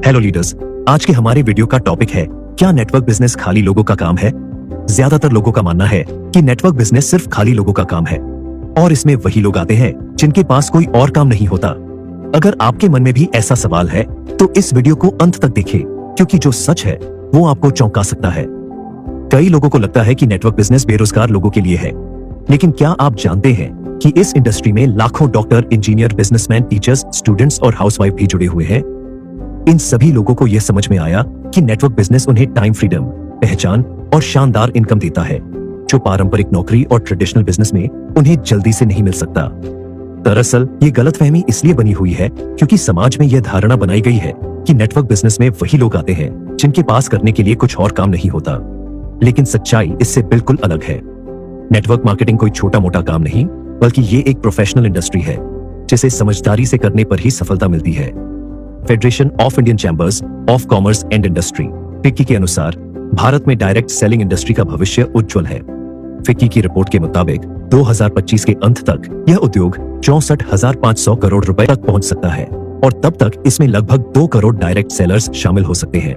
Hello leaders, आज के हमारे वीडियो का टॉपिक है, क्या नेटवर्क बिजनेस खाली लोगों का काम है? ज्यादातर लोगों का मानना है कि नेटवर्क बिजनेस सिर्फ खाली लोगों का काम है और इसमें वही लोग आते हैं जिनके पास कोई और काम नहीं होता। अगर आपके मन में भी ऐसा सवाल है तो इस वीडियो को अंत तक देखें, क्योंकि जो सच है वो आपको चौंका सकता है। कई लोगों को लगता है कि नेटवर्क बिजनेस बेरोजगार लोगों के लिए है, लेकिन क्या आप जानते हैं कि इस इंडस्ट्री में लाखों doctor, engineer, businessman, teachers, students और हाउसवाइफ भी जुड़े हुए हैं। इन सभी लोगों को यह समझ में आया कि नेटवर्क बिजनेस उन्हें टाइम फ्रीडम, पहचान और शानदार इनकम देता है, जो पारंपरिक नौकरी और ट्रेडिशनल बिजनेस में उन्हें जल्दी से नहीं मिल सकता। दरअसल ये गलतफहमी इसलिए बनी हुई है क्योंकि समाज में यह धारणा बनाई गई है कि नेटवर्क बिजनेस में वही लोग आते हैं जिनके पास करने के लिए कुछ और काम नहीं होता। लेकिन सच्चाई इससे बिल्कुल अलग है। नेटवर्क मार्केटिंग कोई छोटा मोटा काम नहीं, बल्कि ये एक प्रोफेशनल इंडस्ट्री है जिसे समझदारी से करने पर ही सफलता मिलती है। Federation of Indian chambers of commerce and industry FICCI के अनुसार भारत में डायरेक्ट सेलिंग इंडस्ट्री का भविष्य उज्जवल है। फिक्की की रिपोर्ट के मुताबिक 2025 के अंत तक यह उद्योग 64,500 करोड़ रुपए तक पहुंच सकता है और तब तक इसमें लगभग 2 करोड़ डायरेक्ट सेलर्स शामिल हो सकते हैं।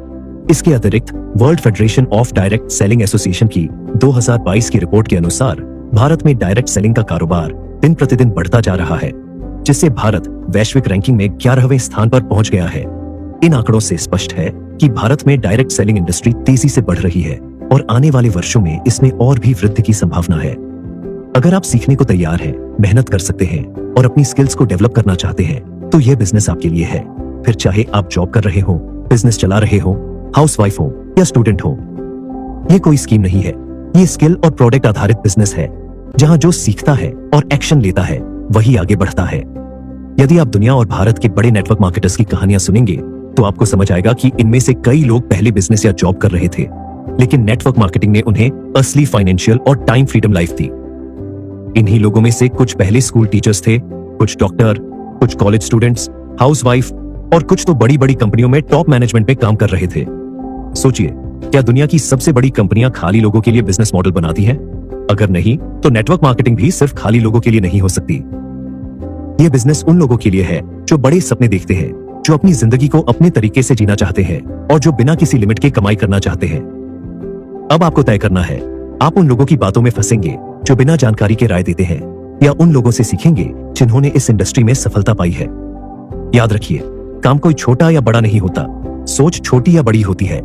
इसके अतिरिक्त world federation of direct selling association की 2022 की रिपोर्ट के अनुसार भारत में डायरेक्ट सेलिंग का कारोबार दिन प्रतिदिन बढ़ता जा रहा है, जिससे भारत वैश्विक रैंकिंग में 11वें स्थान पर पहुंच गया है। इन आंकड़ों से स्पष्ट है कि भारत में डायरेक्ट सेलिंग इंडस्ट्री तेजी से बढ़ रही है और आने वाले वर्षों में इसमें और भी वृद्धि की संभावना है। अगर आप सीखने को तैयार हैं, मेहनत कर सकते हैं और अपनी स्किल्स को डेवलप करना चाहते हैं, तो यह बिजनेस आपके लिए है। फिर चाहे आप जॉब कर रहे हो, बिजनेस चला रहे हो, हाउसवाइफ हो या स्टूडेंट हो, ये कोई स्कीम नहीं है। ये स्किल और प्रोडक्ट आधारित बिजनेस है, जहां जो सीखता है और एक्शन लेता है वही आगे बढ़ता है। यदि आप दुनिया और भारत के बड़े नेटवर्क मार्केटर्स की कहानियां सुनेंगे तो आपको समझ आएगा कि इनमें से कई लोग पहले बिजनेस या जॉब कर रहे थे, लेकिन नेटवर्क मार्केटिंग ने उन्हें असली फाइनेंशियल और टाइम फ्रीडम लाइफ दी। इन्हीं लोगों में से कुछ पहले स्कूल टीचर्स थे, कुछ डॉक्टर, कुछ कॉलेज स्टूडेंट्स, हाउसवाइफ और कुछ तो बड़ी बड़ी कंपनियों में टॉप मैनेजमेंट में काम कर रहे थे। सोचिए, क्या दुनिया की सबसे बड़ी कंपनियां खाली लोगों के लिए बिजनेस मॉडल बनाती हैं? अगर नहीं, तो नेटवर्क मार्केटिंग भी सिर्फ खाली लोगों के लिए नहीं हो सकती। यह बिजनेस उन लोगों के लिए है जो बड़े सपने देखते हैं, जो अपनी जिंदगी को अपने तरीके से जीना चाहते हैं और जो बिना किसी लिमिट के कमाई करना चाहते हैं। अब आपको तय करना है, आप उन लोगों की बातों में फंसेंगे जो बिना जानकारी के राय देते हैं, या उन लोगों से सीखेंगे जिन्होंने इस इंडस्ट्री में सफलता पाई है। याद रखिए, काम कोई छोटा या बड़ा नहीं होता, सोच छोटी या बड़ी होती है।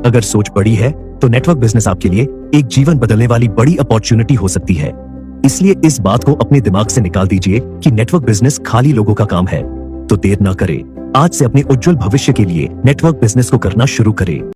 अगर सोच बड़ी है तो नेटवर्क बिजनेस आपके लिए एक जीवन बदलने वाली बड़ी अपॉर्चुनिटी हो सकती है। इसलिए इस बात को अपने दिमाग से निकाल दीजिए कि नेटवर्क बिजनेस खाली लोगों का काम है। तो देर ना करें, आज से अपने उज्जवल भविष्य के लिए नेटवर्क बिजनेस को करना शुरू करें।